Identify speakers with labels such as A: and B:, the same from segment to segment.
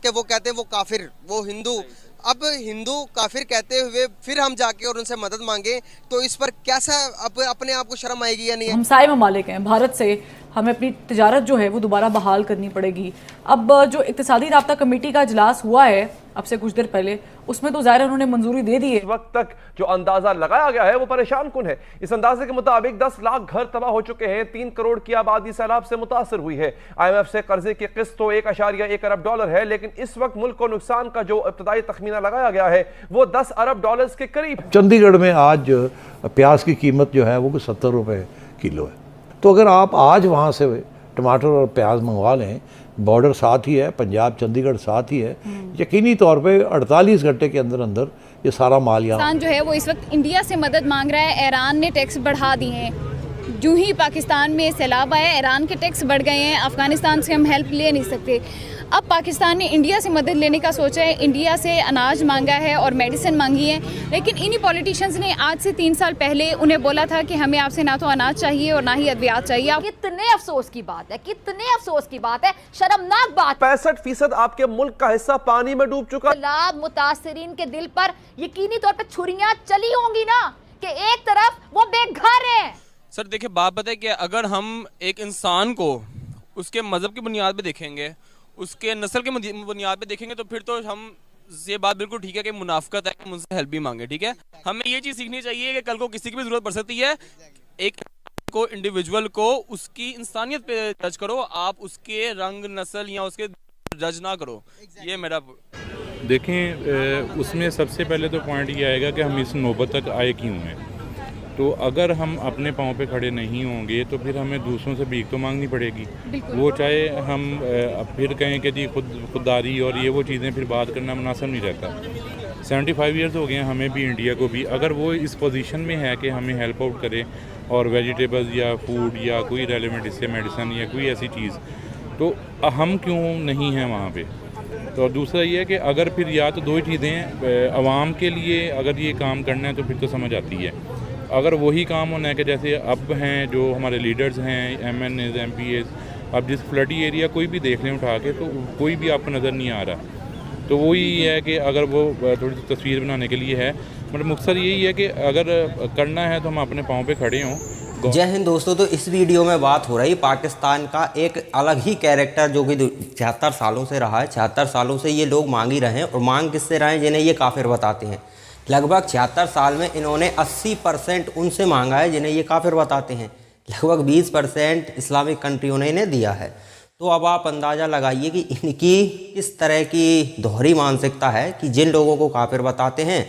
A: कि वो कहते हैं वो काफिर, वो हिंदू। अब हिंदू काफिर कहते हुए फिर हम जाके और उनसे मदद मांगे तो इस पर कैसा अपने आप को शर्म आएगी या नहीं?
B: हमसाये ममालिक हैं भारत से, हमें अपनी तिजारत जो है वो दोबारा बहाल करनी पड़ेगी। अब जो इक्तिसादी राब्ता कमेटी का इजलास हुआ है अब से कुछ देर पहले, उसमें तो ज़ाहिर उन्होंने मंजूरी दे दी है।
C: इस वक्त तक जो अंदाजा लगाया गया है वो परेशान कुन है। इस अंदाजे के मुताबिक 10 लाख घर तबाह हो चुके हैं, 3 करोड़ की आबादी सैलाब से मुतासर हुई है। IMF से कर्जे की किस्त तो $1.1 अरब है, लेकिन इस वक्त मुल्क को नुकसान का जो इब्तदाई तखमीना लगाया गया है वो $10 अरब के करीब।
D: चंडीगढ़ में आज प्याज की कीमत जो है वो 70 रुपये किलो है। तो अगर आप आज वहाँ से टमाटर और प्याज मंगवा लें, बॉर्डर साथ ही है, पंजाब चंडीगढ़ साथ ही है, यकीनी तौर पे 48 घंटे के अंदर अंदर ये सारा माल यहाँ।
E: पाकिस्तान जो है वो इस वक्त इंडिया से मदद मांग रहा है। ईरान ने टैक्स बढ़ा दिए हैं। जो ही पाकिस्तान में सैलाब आया, ईरान के टैक्स बढ़ गए हैं। अफगानिस्तान से हम हेल्प ले नहीं सकते। अब पाकिस्तान ने इंडिया से मदद लेने का सोचा है, इंडिया से अनाज मांगा है और मेडिसिन मांगी है। लेकिन इन्हीं पॉलिटिशियंस ने आज से 3 साल पहले उन्हें बोला था कि हमें आपसे ना तो अनाज चाहिए और ना ही अद्वियात चाहिए।
F: कितने अफसोस की बात है, कितने अफसोस की बात है, शर्मनाक बात।
C: 65% आपके मुल्क का हिस्सा पानी में डूब चुका।
F: सैलाब मुतासरीन के दिल पर यकीनी तौर पर छुरियां चली होंगी ना, कि एक तरफ वो बेघर है।
G: सर देखिए, बात बताए कि अगर हम एक इंसान को उसके मजहब की बुनियाद पे देखेंगे, उसके नस्ल के बुनियाद पे देखेंगे, तो फिर तो हम ये बात बिल्कुल ठीक है कि मुनाफिकत है कि मुझसे हेल्प भी मांगे। ठीक है, हमें ये चीज़ सीखनी चाहिए कि कल को किसी की भी जरूरत पड़ सकती है। एक को इंडिविजुअल को उसकी इंसानियत पे जज करो, आप उसके रंग नस्ल या उसके जज ना करो। ये मेरा
H: देखें, उसमें सबसे पहले तो पॉइंट ये आएगा कि हम इस नौबत तक आए क्यों हैं। तो अगर हम अपने पाँव पे खड़े नहीं होंगे तो फिर हमें दूसरों से भीख तो मांगनी पड़ेगी। वो चाहे हम फिर कहें कि जी खुददारी और ये वो चीज़ें फिर बात करना मुनासिब नहीं रहता। 75 ईयर्स हो गए हैं हमें भी, इंडिया को भी। अगर वो इस पोजीशन में है कि हमें हेल्प आउट करे और वेजिटेबल्स या फूड या कोई रेलिवेंट इससे मेडिसिन या कोई ऐसी चीज़, तो हम क्यों नहीं हैं वहाँ पे। तो दूसरा ये है कि अगर फिर या तो 2 चीज़ें आवाम के लिए अगर ये काम करना है तो फिर तो समझ आती है। अगर वही काम होना है कि जैसे अब हैं जो हमारे लीडर्स हैं, MNAs MPAs, अब जिस फ्लडी एरिया कोई भी देख लें उठा के तो कोई भी आपको नज़र नहीं आ रहा। तो वही है कि अगर वो थोड़ी सी तस्वीर बनाने के लिए है, मतलब मकसद यही है कि अगर करना है तो हम अपने पाँव पे खड़े हों।
A: जय हिंद दोस्तों। तो इस वीडियो में बात हो रही पाकिस्तान का एक अलग ही कैरेक्टर जो कि 76 सालों से रहा है। 76 सालों से ये लोग मांग ही रहे हैं, और मांग किससे रहे हैं जिन्हें ये काफिर बताते हैं। लगभग 76 साल में इन्होंने 80% उनसे मांगा है जिन्हें ये काफिर बताते हैं। लगभग 20% इस्लामिक कंट्रियों ने इन्हें दिया है। तो अब आप अंदाज़ा लगाइए कि इनकी किस तरह की दोहरी मानसिकता है कि जिन लोगों को काफिर बताते हैं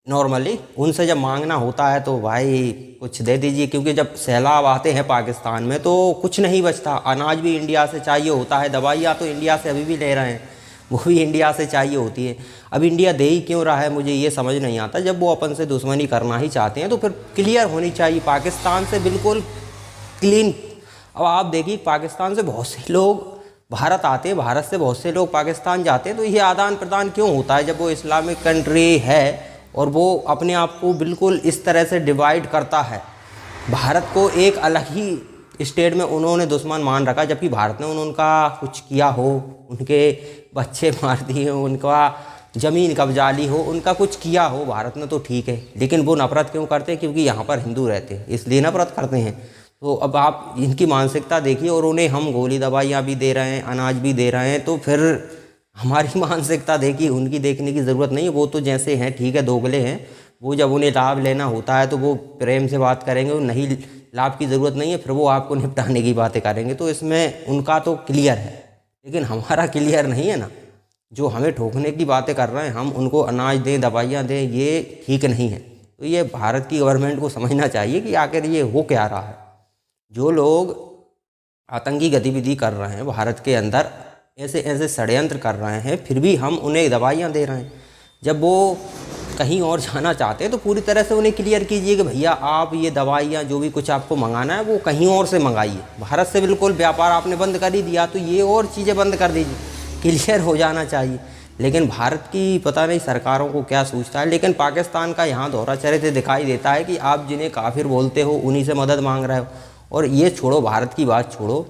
A: नॉर्मली उनसे जब मांगना होता है तो भाई कुछ दे दीजिए, क्योंकि जब सैलाब आते हैं पाकिस्तान में तो कुछ नहीं बचता। अनाज भी इंडिया से चाहिए होता है, दवाइयाँ तो इंडिया से अभी भी ले रहे हैं, वो भी इंडिया से चाहिए होती है। अब इंडिया दे ही क्यों रहा है मुझे ये समझ नहीं आता। जब वो अपन से दुश्मनी करना ही चाहते हैं तो फिर क्लियर होनी चाहिए, पाकिस्तान से बिल्कुल क्लीन। अब आप देखिए, पाकिस्तान से बहुत से लोग भारत आते हैं, भारत से बहुत से लोग पाकिस्तान जाते हैं, तो ये आदान प्रदान क्यों होता है जब वो इस्लामिक कंट्री है और वो अपने आप को बिल्कुल इस तरह से डिवाइड करता है। भारत को एक अलग ही स्टेट में उन्होंने दुश्मन मान रखा, जबकि भारत ने उनका कुछ किया हो, उनके बच्चे मार दिए, उनका ज़मीन कब्जा ली हो, उनका कुछ किया हो भारत ने तो ठीक है, लेकिन वो नफरत क्यों करते हैं? क्योंकि यहाँ पर हिंदू रहते हैं इसलिए नफरत करते हैं। तो अब आप इनकी मानसिकता देखिए, और उन्हें हम गोली दवाइयाँ भी दे रहे हैं, अनाज भी दे रहे हैं, तो फिर हमारी मानसिकता देखिए, उनकी देखने की ज़रूरत नहीं है। वो तो जैसे हैं ठीक है, दोगले हैं। वो जब उन्हें लाभ लेना होता है तो वो प्रेम से बात करेंगे, और नहीं लाभ की ज़रूरत नहीं है फिर वो आपको निपटाने की बातें करेंगे। तो इसमें उनका तो क्लियर है, लेकिन हमारा क्लियर नहीं है ना। जो हमें ठोकने की बातें कर रहे हैं, हम उनको अनाज दें, दवाइयाँ दें, ये ठीक नहीं है। तो ये भारत की गवर्नमेंट को समझना चाहिए कि आखिर ये हो क्या रहा है। जो लोग आतंकी गतिविधि कर रहे हैं भारत के अंदर, ऐसे ऐसे षड्यंत्र कर रहे हैं, फिर भी हम उन्हें दवाइयाँ दे रहे हैं। जब वो कहीं और जाना चाहते हैं तो पूरी तरह से उन्हें क्लियर कीजिए कि भैया आप ये दवाइयाँ जो भी कुछ आपको मंगाना है वो कहीं और से मंगाइए। भारत से बिल्कुल व्यापार आपने बंद कर ही दिया, तो ये और चीज़ें बंद कर दीजिए, क्लियर हो जाना चाहिए। लेकिन भारत की पता नहीं सरकारों को क्या सोचता है। लेकिन पाकिस्तान का यहाँ दोहरा चरित्र दिखाई देता है कि आप जिन्हें काफिर बोलते हो उन्हीं से मदद मांग रहे हो। और ये छोड़ो, भारत की बात छोड़ो,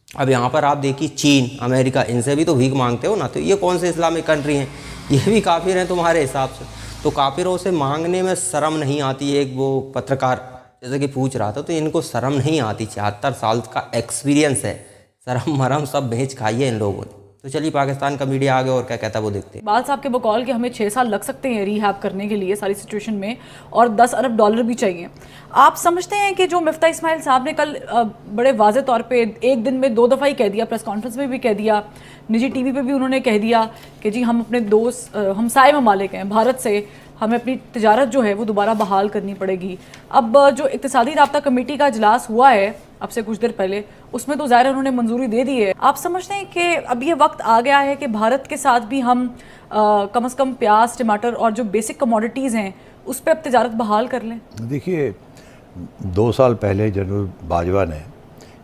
A: अब यहाँ पर आप देखिए चीन, अमेरिका, इनसे भी तो भीख मांगते हो ना, तो ये कौन से इस्लामिक कंट्री हैं? ये भी काफिर हैं तुम्हारे हिसाब से। तो काफिरों से मांगने में शर्म नहीं आती? एक वो पत्रकार जैसे कि पूछ रहा था, तो इनको शर्म नहीं आती? 76 साल का एक्सपीरियंस है, शर्म मरम सब भेज खाई है इन लोगों ने। तो चलिए पाकिस्तान का मीडिया आगे और क्या कहता है वो देखते हैं।
B: बाल साहब के बकौल के हमें 6 साल लग सकते हैं रिहैब करने के लिए सारी सिचुएशन में, और 10 अरब डॉलर भी चाहिए। आप समझते हैं कि जो मिफ्ता इस्माइल साहब ने कल बड़े वाजे तौर पे एक दिन में 2 दफ़ा ही कह दिया, प्रेस कॉन्फ्रेंस में भी कह दिया, निजी टीवी पे भी उन्होंने कह दिया कि जी हम अपने दोस्त हमसाए ममालिक हैं भारत से, हमें अपनी तिजारत जो है वो दोबारा बहाल करनी पड़ेगी। अब जो इक्तिसादी राब्ता कमेटी का इजलास हुआ है अब से कुछ देर पहले, उसमें तो ज़ाहिर उन्होंने मंजूरी दे दी है। आप समझते हैं कि अब ये वक्त आ गया है कि भारत के साथ भी हम कम से कम प्याज, टमाटर और जो बेसिक कमोडिटीज़ हैं उस पर अब तिजारत बहाल कर लें?
D: देखिए, 2 साल पहले जनरल बाजवा ने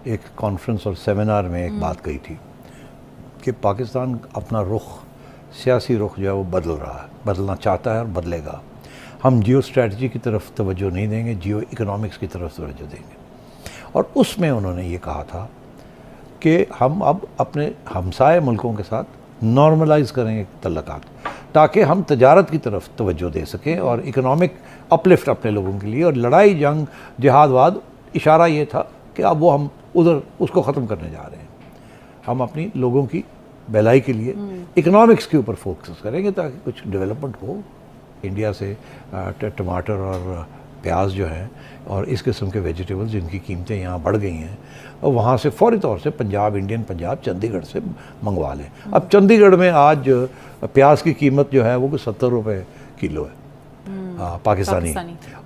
D: एक कॉन्फ्रेंस और सेमिनार में एक बात कही थी कि पाकिस्तान अपना रुख, सियासी रुख जो है वो बदल रहा है, बदलना चाहता है और बदलेगा। हम जियो स्ट्रेटजी की तरफ तवज्जो नहीं देंगे, जियो इकोनॉमिक्स की तरफ तवज्जो देंगे। और उसमें उन्होंने ये कहा था कि हम अब अपने हमसाए मुल्कों के साथ नॉर्मलाइज करेंगे तल्लुकात, ताकि हम तजारत की तरफ तवज्जो दे सकें और इकोनॉमिक अपलिफ्ट अपने लोगों के लिए। और लड़ाई, जंग, जिहादवाद, इशारा ये था कि अब वो हम उधर उसको ख़त्म करने जा रहे हैं। हम अपनी लोगों की भलाई के लिए इकोनॉमिक्स के ऊपर फोकस करेंगे ताकि कुछ डेवलपमेंट हो। इंडिया से टमाटर और प्याज जो है और इस किस्म के वेजिटेबल्स जिनकी कीमतें यहाँ बढ़ गई हैं, और वहाँ से फौरी तौर से पंजाब, इंडियन पंजाब, चंडीगढ़ से मंगवा लें। अब चंडीगढ़ में आज प्याज की कीमत जो है वो 70 रुपये किलो है पाकिस्तानी,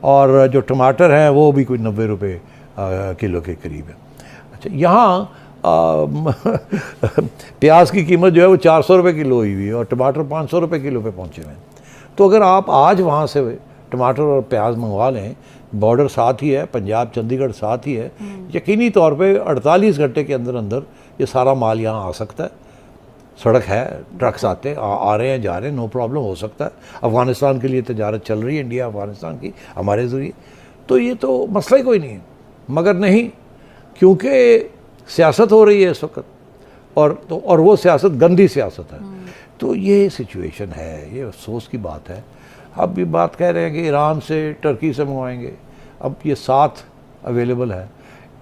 D: और जो टमाटर हैं वो भी कोई 90 रुपये किलो के करीब है। अच्छा, यहाँ प्याज की कीमत जो है वो 400 रुपये किलो हुई हुई है और टमाटर 500 रुपये किलो पे पहुँचे हुए हैं। तो अगर आप आज वहाँ से टमाटर और प्याज मंगवा लें, बॉर्डर साथ ही है, पंजाब चंडीगढ़ साथ ही है, यकीनी तौर पे 48 घंटे के अंदर अंदर ये सारा माल यहाँ आ सकता है। सड़क है, ट्रक्स आते आ रहे हैं, जा रहे हैं, नो प्रॉब्लम हो सकता है। अफ़गानिस्तान के लिए तजारत चल रही है, इंडिया अफ़गानिस्तान की हमारे ज़रिए, तो ये तो मसला ही कोई नहीं है। मगर नहीं, क्योंकि सियासत हो रही है इस वक्त, और वो सियासत गंदी सियासत है। तो ये सिचुएशन है, ये अफसोस की बात है। अब भी बात कह रहे हैं कि ईरान से, टर्की से मंगवाएंगे, अब ये साथ अवेलेबल है।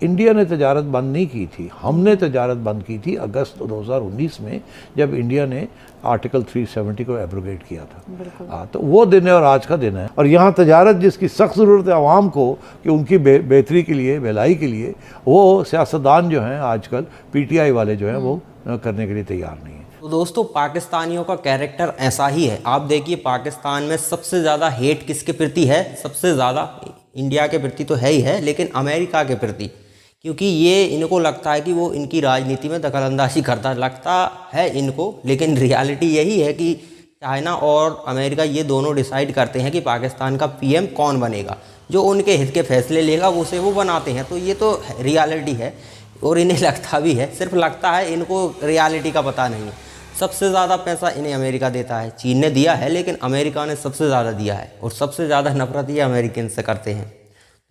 D: इंडिया ने तजारत बंद नहीं की थी, हमने तजारत बंद की थी अगस्त 2019 में, जब इंडिया ने आर्टिकल 370 को एब्रोगेट किया था। तो वो दिन है और आज का दिन है। और यहाँ तजारत जिसकी सख्त ज़रूरत है आवाम को कि उनकी बेहतरी के लिए, भलाई के लिए, वो सियासतदान जो हैं आजकल, PTI वाले जो हैं वो करने के लिए तैयार नहीं है।
A: तो दोस्तों, पाकिस्तानियों का कैरेक्टर ऐसा ही है। आप देखिए पाकिस्तान में सबसे ज़्यादा हेट किसके प्रति है? सबसे ज़्यादा इंडिया के प्रति तो है ही है, लेकिन अमेरिका के प्रति, क्योंकि ये इनको लगता है कि वो इनकी राजनीति में दखलंदाजी करता लगता है इनको। लेकिन रियलिटी यही है कि चाइना और अमेरिका ये दोनों डिसाइड करते हैं कि पाकिस्तान का PM कौन बनेगा। जो उनके हित के फैसले लेगा उसे वो बनाते हैं। तो ये तो रियलिटी है, और इन्हें लगता भी है, सिर्फ लगता है, इनको रियलिटी का पता नहीं है। सबसे ज़्यादा पैसा इन्हें अमेरिका देता है। चीन ने दिया है, लेकिन अमेरिका ने सबसे ज़्यादा दिया है, और सबसे ज़्यादा नफरत ये अमेरिकन से करते हैं।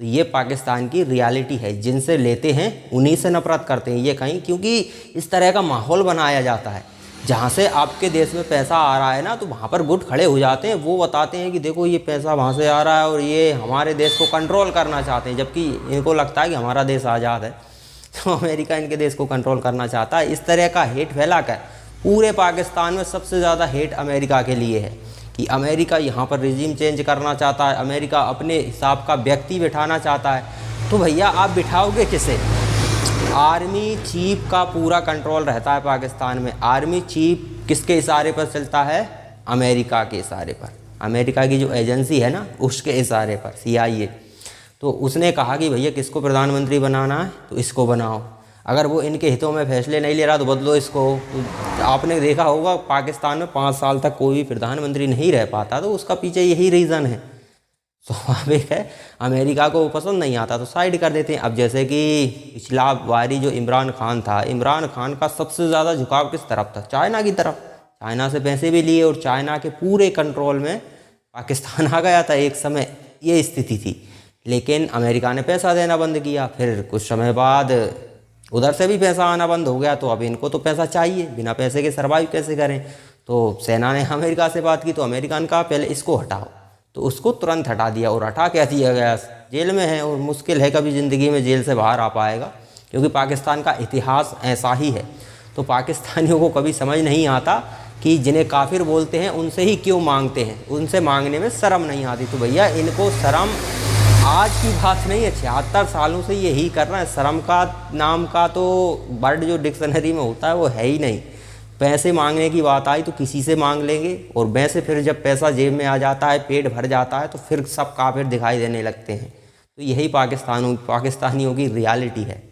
A: तो ये पाकिस्तान की रियलिटी है, जिनसे लेते हैं उन्हीं से नफरत करते हैं ये कहीं, क्योंकि इस तरह का माहौल बनाया जाता है। जहाँ से आपके देश में पैसा आ रहा है ना, तो वहाँ पर गुट खड़े हो जाते हैं, वो बताते हैं कि देखो ये पैसा वहाँ से आ रहा है और ये हमारे देश को कंट्रोल करना चाहते हैं, जबकि इनको लगता है कि हमारा देश आज़ाद है। तो अमेरिका इनके देश को कंट्रोल करना चाहता है। इस तरह का हेट फैलाकर पूरे पाकिस्तान में सबसे ज़्यादा हेट अमेरिका के लिए है कि अमेरिका यहाँ पर रिजीम चेंज करना चाहता है, अमेरिका अपने हिसाब का व्यक्ति बिठाना चाहता है। तो भैया आप बिठाओगे किसे? आर्मी चीफ का पूरा कंट्रोल रहता है पाकिस्तान में। आर्मी चीफ किसके इशारे पर चलता है? अमेरिका के इशारे पर। अमेरिका की जो एजेंसी है ना, उसके इशारे पर, CIA। तो उसने कहा कि भैया किसको प्रधानमंत्री बनाना है तो इसको बनाओ, अगर वो इनके हितों में फैसले नहीं ले रहा तो बदलो इसको। तो आपने देखा होगा पाकिस्तान में 5 साल तक कोई भी प्रधानमंत्री नहीं रह पाता, तो उसका पीछे यही रीज़न है। स्वाभाविक है, अमेरिका को पसंद नहीं आता तो साइड कर देते हैं। अब जैसे कि पिछला बारी जो इमरान खान था, इमरान खान का सबसे ज़्यादा झुकाव किस तरफ था? चाइना की तरफ। चाइना से पैसे भी लिए और चाइना के पूरे कंट्रोल में पाकिस्तान आ गया था। एक समय ये स्थिति थी, लेकिन अमेरिका ने पैसा देना बंद किया। फिर कुछ समय बाद उधर से भी पैसा आना बंद हो गया, तो अब इनको तो पैसा चाहिए, बिना पैसे के सर्वाइव कैसे करें। तो सेना ने अमेरिका से बात की, तो अमेरिका ने कहा पहले इसको हटाओ, तो उसको तुरंत हटा दिया और हटा के दिया गया, जेल में है और मुश्किल है कभी ज़िंदगी में जेल से बाहर आ पाएगा, क्योंकि पाकिस्तान का इतिहास ऐसा ही है। तो पाकिस्तानियों को कभी समझ नहीं आता कि जिन्हें काफिर बोलते हैं उनसे ही क्यों मांगते हैं, उनसे मांगने में शर्म नहीं आती। तो भैया इनको शर्म आज की बात नहीं है, 76 सालों से यही कर रहे हैं। शर्म का नाम का तो वर्ड जो डिक्शनरी में होता है वो है ही नहीं। पैसे मांगने की बात आई तो किसी से मांग लेंगे, और वैसे फिर जब पैसा जेब में आ जाता है, पेट भर जाता है, तो फिर सब काफिर दिखाई देने लगते हैं। तो यही पाकिस्तानियों की रियलिटी है।